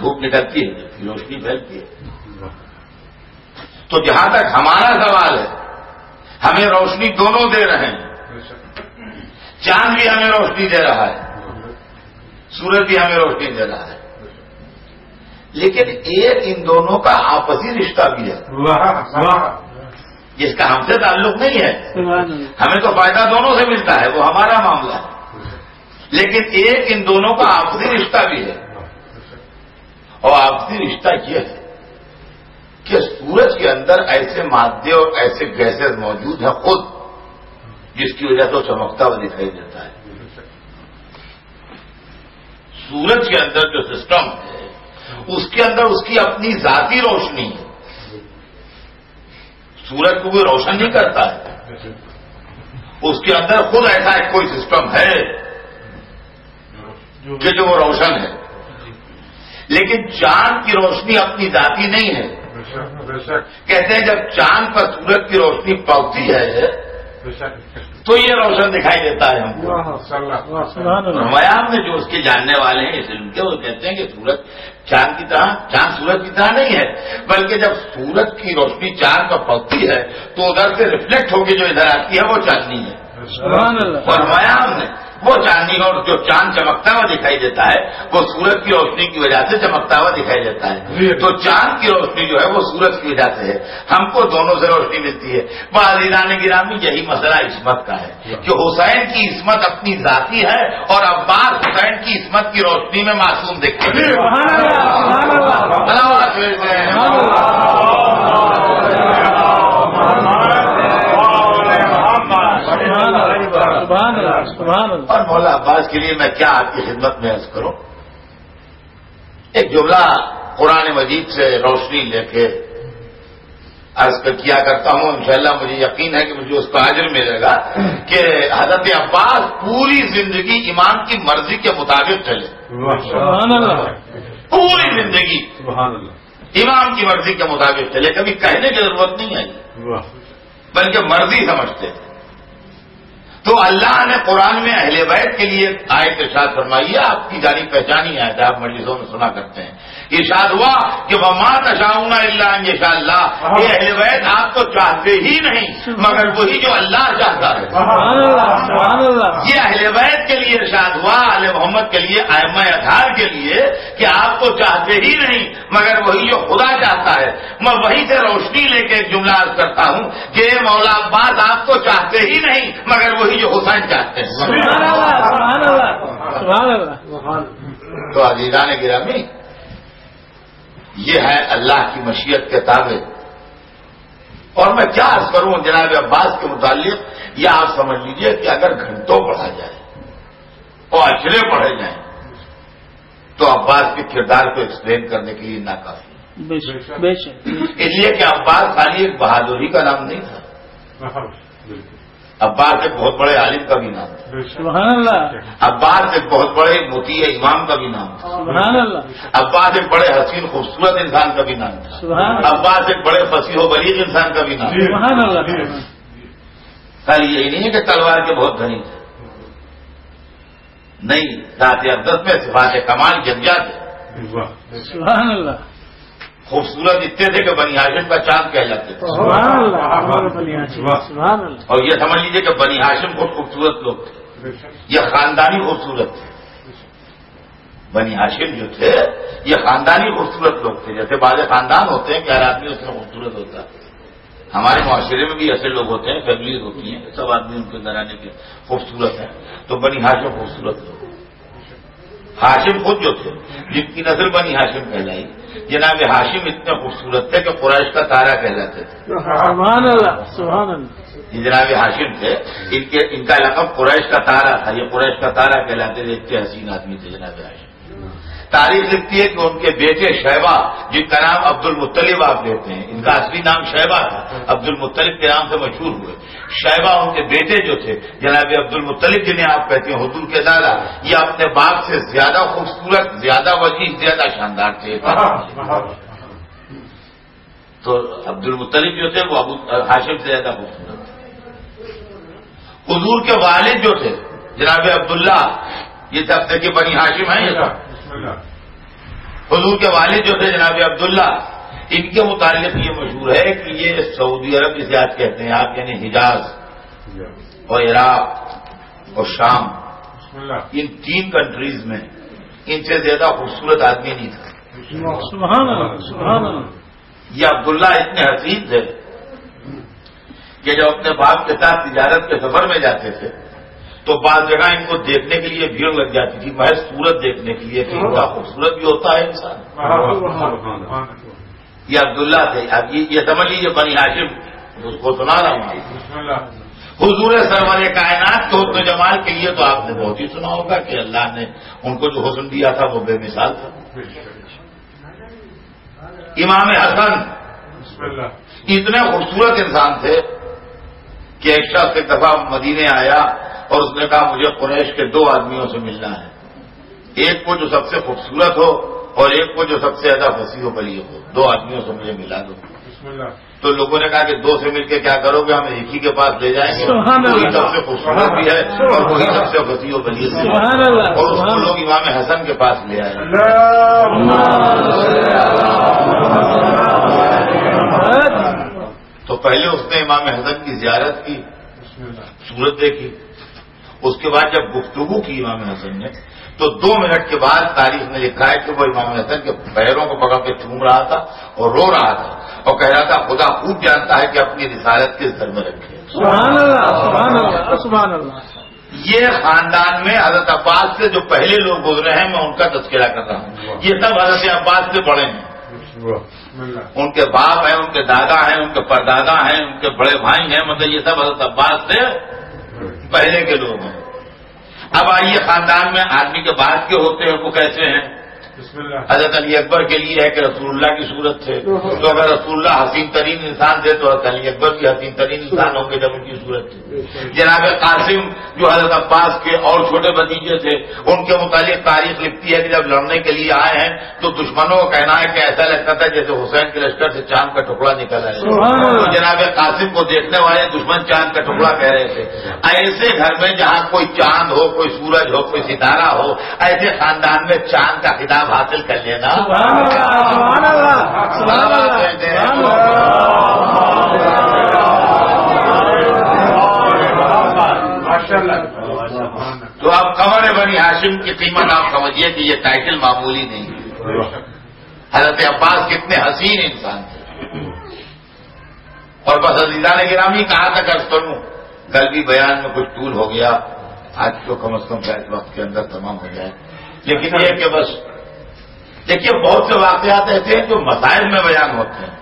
دھوپ نکلتی ہے پھر روشنی پھیلتی ہے. تو جہاں تک ہمارا سوال ہے ہمیں روشنی دونوں دے رہے ہیں. چاند بھی ہمیں روشنی دے رہا ہے, سورج بھی ہمیں روشنی دے رہا ہے, لیکن ایک ان دونوں کا آپسی رشتہ بھی ہے جس کا ہم سے تعلق نہیں ہے. ہمیں تو فائدہ دونوں سے ملتا ہے, وہ ہمارا معاملہ ہے, لیکن ایک ان دونوں کا آپسی رشتہ بھی ہے. اور آپسی رشتہ یہ ہے کہ سورج کے اندر ایسے مادے اور ایسے گیسز موجود ہیں خود, جس کی وجہ سے وہ چمکتا ہوا دکھائی دیتا ہے. سورج کے اندر جو سسٹم ہے اس کے اندر اس کی اپنی ذاتی روشنی ہے. سورج کو کوئی روشن نہیں کرتا ہے, اس کے اندر خود ایسا ایک کوئی سسٹم ہے کہ جو وہ روشن ہے. لیکن چاند کی روشنی اپنی ذاتی نہیں ہے. کہتے ہیں جب چاند پر سورج کی روشنی پڑتی ہے تو یہ روشن دکھائی دیتا ہے ہم کو. میام میں جو اس کے جاننے والے ہیں اس علم کے, وہ کہتے ہیں کہ سورج چاند کی طرح, چاند سورج کی طرح نہیں ہے, بلکہ جب سورج کی روشنی چاند پر پڑتی ہے تو ادھر سے ریفلیکٹ ہو کے جو ادھر آتی ہے وہ چاندنی ہے. اور میام نے وہ چاندنی, اور جو چاند چمکتا ہوا دکھائی دیتا ہے وہ سورج کی روشنی کی وجہ سے چمکتا ہوا دکھائی دیتا ہے. تو چاند کی روشنی جو ہے وہ سورج کی وجہ سے ہے, ہم کو دونوں سے روشنی ملتی ہے. عزیزان گرامی یہی مسئلہ عصمت کا ہے کہ حسین کی عصمت اپنی ذاتی ہے اور عباس حسین کی عصمت کی روشنی میں معصوم دکھتے ہیں. اور مولا عباس کے لیے میں کیا آپ کی خدمت میں عرض کروں. ایک جملہ قرآن مجید سے روشنی لے کے عرض کیا کرتا ہوں, انشاءاللہ مجھے یقین ہے کہ مجھے اس کا اجر ملے گا کہ حضرت عباس پوری زندگی امام کی مرضی کے مطابق چلے. پوری زندگی امام کی مرضی کے مطابق چلے, کبھی کہنے کی ضرورت نہیں ہے بلکہ مرضی سمجھتے ہیں. تو اللہ نے قرآن میں اہل بیت کے لیے آیت ارشاد فرمائی ہے, آپ کی جانی پہچانی آیت آپ مجلسوں میں سنا کرتے ہیں. ارشاد ہوا کہ وما تشاؤون الا ان یشاء اللہ, یہ اہل بیت آپ کو چاہتے ہی نہیں مگر وہی جو اللہ چاہتا ہے. یہ اہل بیت کے لیے ارشاد ہوا, آل محمد کے لیے, ائمہ اطہار کے لیے, کہ آپ کو چاہتے ہی نہیں مگر وہی جو خدا چاہتا ہے. میں وہیں سے روشنی لے کے ایک جملہ عرض کرتا ہوں کہ مولا عباس آپ کو چاہتے ہی نہیں مگر وہی جو حسین چاہتے ہیں. تو عزیزان گرامی یہ ہے اللہ کی مشیت کے تابع. اور میں کیا عرض کروں جناب عباس کے متعلق, یہ آپ سمجھ لیجئے کہ اگر گھنٹوں پڑھا جائے اور اجرے پڑھے جائیں تو عباس کے کردار کو ایکسپلین کرنے کے لیے ناکافی. اس لیے کہ عباس خالی ایک بہادری کا نام نہیں تھا, عباس ایک بہت بڑے عالم کا بھی نام تھا. سبحان اللہ. عباس ایک بہت بڑے مطیع امام کا بھی نام تھا. سبحان اللہ. عباس ایک بڑے حسین خوبصورت انسان کا بھی نام تھا. سبحان اللہ. عباس ایک بڑے فصیح و بلیغ انسان کا بھی نام تھا. سبحان اللہ. خالی یہی نہیں ہے کہ تلوار کے بہت دھنی تھے, نہیں, ذات اقدس میں صفات کمال یکجا تھے. سبحان اللہ. خوبصورت اتنے تھے کہ بنی ہاشم کا چاند کہلاتے تھے. سبحان اللہ. سبحان اللہ. اور یہ سمجھ لیجیے کہ بنی ہاشم بہت خوبصورت لوگ تھے, یہ خاندانی خوبصورت تھے. بنی ہاشم جو تھے یہ خاندانی خوبصورت لوگ تھے. جیسے بعض خاندان ہوتے ہیں کہ ہر آدمی اس میں خوبصورت ہوتا ہے, ہمارے معاشرے میں بھی ایسے لوگ ہوتے ہیں, فیملیز ہوتی ہیں, سب آدمی ان کے اندر آنے کے خوبصورت ہیں. تو بنی ہاشم خوبصورت لوگ. ہاشم خود جو تھے جن کی نسل بنی ہاشم کہلائی, جناب ہاشم اتنے خوبصورت تھے کہ قریش کا تارا کہلاتے تھے. سبحان اللہ. سبحان اللہ. یہ جناب ہاشم تھے, ان کا لقب قریش کا تارا تھا. یہ قریش کا تارا کہلاتے تھے, اتنے حسین آدمی تھے جناب ہاشم. تاریخ لکھتی ہے کہ ان کے بیٹے شیبہ, جن کا نام عبد المطلب آپ لیتے ہیں, ان کا اصلی نام شیبہ تھا, عبد المطلب کے نام سے مشہور ہوئے. شیبہ ان کے بیٹے جو تھے جناب عبد المطلب جنہیں آپ کہتے ہیں حضور کے دادا, یہ اپنے باپ سے زیادہ خوبصورت, زیادہ وسیع, زیادہ شاندار تھے. تو عبد المطلب جو تھے وہ ہاشم سے زیادہ خوبصورت تھے. حضور کے والد جو تھے جناب عبداللہ, یہ سب سے کہ بنی ہاشم ہیں, یہ سب حضور کے والد جو تھے جناب عبداللہ، ان کے متعلق یہ مشہور ہے کہ یہ سعودی عرب جسے آج کہتے ہیں آپ، یعنی حجاز اور عراق اور شام، ان 3 کنٹریز میں ان سے زیادہ خوبصورت آدمی نہیں تھا. سبحان اللہ سبحان اللہ. یہ عبداللہ اتنے حسین تھے کہ جب اپنے باپ کے ساتھ تجارت کے سفر میں جاتے تھے تو بعض جگہ ان کو دیکھنے کے لیے بھیڑ لگ جاتی تھی، محض صورت دیکھنے کے لیے کہ ان کا خوبصورت بھی ہوتا ہے انسان. یہ عبداللہ تھے. اب یہ سمجھ لیجیے بنی ہاشم، اس کو سنا رہا ہوں. حضور سرور کائنات کے حسن جمال کے لیے تو آپ نے بہت ہی سنا ہوگا کہ اللہ نے ان کو جو حسن دیا تھا وہ بے مثال تھا. امام حسن اتنے خوبصورت انسان تھے کہ ایک شخص ایک دفعہ مدینے آیا اور اس نے کہا مجھے قریش کے 2 آدمیوں سے ملنا ہے، ایک کو جو سب سے خوبصورت ہو اور ایک کو جو سب سے زیادہ فصیح و بلیغ ہو. 2 آدمیوں سے مجھے ملا دو. تو لوگوں نے کہا کہ 2 سے مل کے کیا کرو گے؟ ہم ایک ہی کے پاس لے جائیں گے، وہی سب سے خوبصورت بھی ہے اور وہی سب سے فصیح و بلیغ بھی ہے. اور اس کو لوگ امام حسن کے پاس لے آئے. تو پہلے اس نے امام حسن کی زیارت کی، صورت دیکھی. اس کے بعد جب گفتگو کی امام حسن نے تو 2 منٹ کے بعد تاریخ میں لکھا ہے کہ وہ امام حسن کے پیروں کو پکڑ کے چوم رہا تھا اور رو رہا تھا اور کہہ رہا تھا خدا خوب جانتا ہے کہ اپنی رسالت کس در میں رکھے. سبحان اللہ سبحان اللہ سبحان اللہ. یہ خاندان میں حضرت عباس سے جو پہلے لوگ گزرے ہیں میں ان کا تذکرہ کر رہا ہوں. یہ سب حضرت عباس سے بڑے ہیں. ان کے باپ ہیں، ان کے دادا ہیں، ان کے پردادا ہیں، ان کے بڑے بھائی ہیں، مطلب یہ سب حضرت عباس سے پہلے کے لوگ ہیں. اب آئیے خاندان میں آدمی کے بعد کے ہوتے ہیں وہ کیسے ہیں؟ حضرت علی اکبر کے لیے ہے کہ رسول اللہ کی صورت تھے، تو اگر رسول اللہ حسین ترین انسان تھے تو حضرت علی اکبر بھی حسین ترین انسان ہوں گے جب ان کی صورت تھی. جناب قاسم جو حضرت عباس کے اور چھوٹے بھتیجے تھے ان کے متعلق تاریخ لکھتی ہے کہ جب لڑنے کے لیے آئے ہیں تو دشمنوں کو کہنا ہے کہ ایسا لگتا تھا جیسے حسین کے لشکر سے چاند کا ٹکڑا نکل آئے. تو جناب قاسم کو دیکھنے والے دشمن چاند کا ٹکڑا کہہ رہے تھے. ایسے گھر میں جہاں کوئی چاند ہو، کوئی سورج ہو، کوئی ستارہ ہو، ایسے خاندان میں چاند کا خطاب حاصل کر لینا تو اب قمر بنی ہاشم کی قیمت آپ سمجھیے کہ یہ ٹائٹل معمولی نہیں. حضرت عباس کتنے حسین انسان تھے. اور بس عزیزان گرامی کہاں تک عرض کروں، کل بھی بیان میں کچھ طول ہو گیا، آج تو کم از کم شاید وقت کے اندر تمام ہو جائے. لیکن یہ کہ بس دیکھیے بہت سے واقعات ایسے ہیں جو مسائل میں بیان ہوتے ہیں.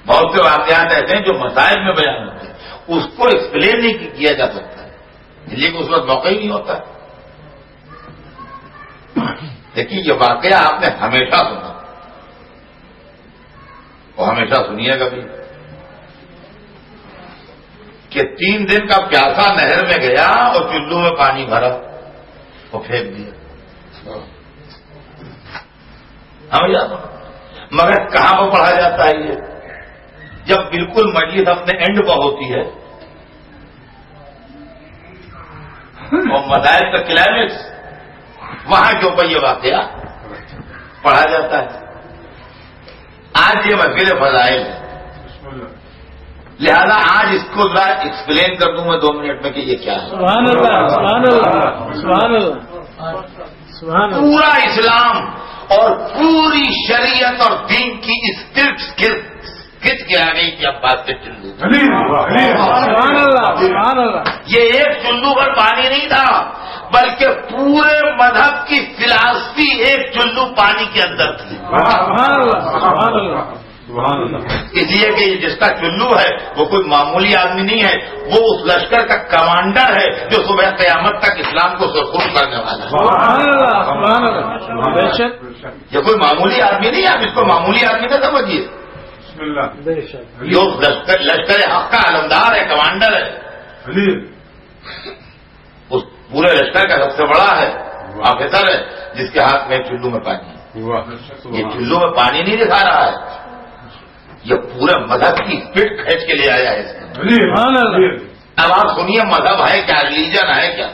بہت سے واقعات ایسے ہیں جو مسائل میں بیان ہوتے ہیں، اس کو ایکسپلین نہیں کیا جا سکتا ہے، لیکن اس وقت موقع ہی نہیں ہوتا. دیکھیے یہ واقعہ آپ نے ہمیشہ سنا، وہ ہمیشہ سنیے گا بھی کہ 3 دن کا پیاسا نہر میں گیا اور چلو میں پانی بھرا وہ پھینک دیا. مگر کہاں پر پڑھا جاتا ہے یہ؟ جب بالکل مجلس اپنے اینڈ پر ہوتی ہے اور مدائل کا کلائمیکس، وہاں کے اوپر یہ واقعہ پڑھا جاتا ہے. آج یہ محفل فضائل ہے، لہذا آج اس کو ذرا ایکسپلین کر دوں میں 2 منٹ میں کہ یہ کیا ہے. سبحان اللہ سبحان اللہ سبحان اللہ سبحان اللہ. پورا اسلام اور پوری شریعت اور دین کی اسکرپٹ کھچ کے آ گئی کہ اب بات سے چلو. سبحان اللہ سبحان اللہ. یہ ایک چلو پر پانی نہیں تھا بلکہ پورے مذہب کی فلاسفی ایک چلو پانی کے اندر تھی. سبحان اللہ سبحان اللہ. اس لیے کہ جس کا چلو ہے وہ کوئی معمولی آدمی نہیں ہے، وہ اس لشکر کا کمانڈر ہے جو صبح قیامت تک اسلام کو سرخوش کرنے والا ہے. سبحان اللہ سبحان اللہ. بے شک یہ کوئی معمولی آدمی نہیں ہے، آپ اس کو معمولی آدمی نہ سمجھیے. بے شک جو لشکر حق کا علمدار ہے، کمانڈر ہے، اس پورے لشکر کا سب سے بڑا ہے، آفیسر ہے، جس کے ہاتھ میں چلو میں پانی ہے. یہ چلو میں پانی نہیں دکھا رہا ہے، یہ پورے مذہب کی اسپرٹ کھینچ کے لے آیا ہے اس میں. اب آپ سنیے مذہب ہے کیا، ریلیجن ہے کیا.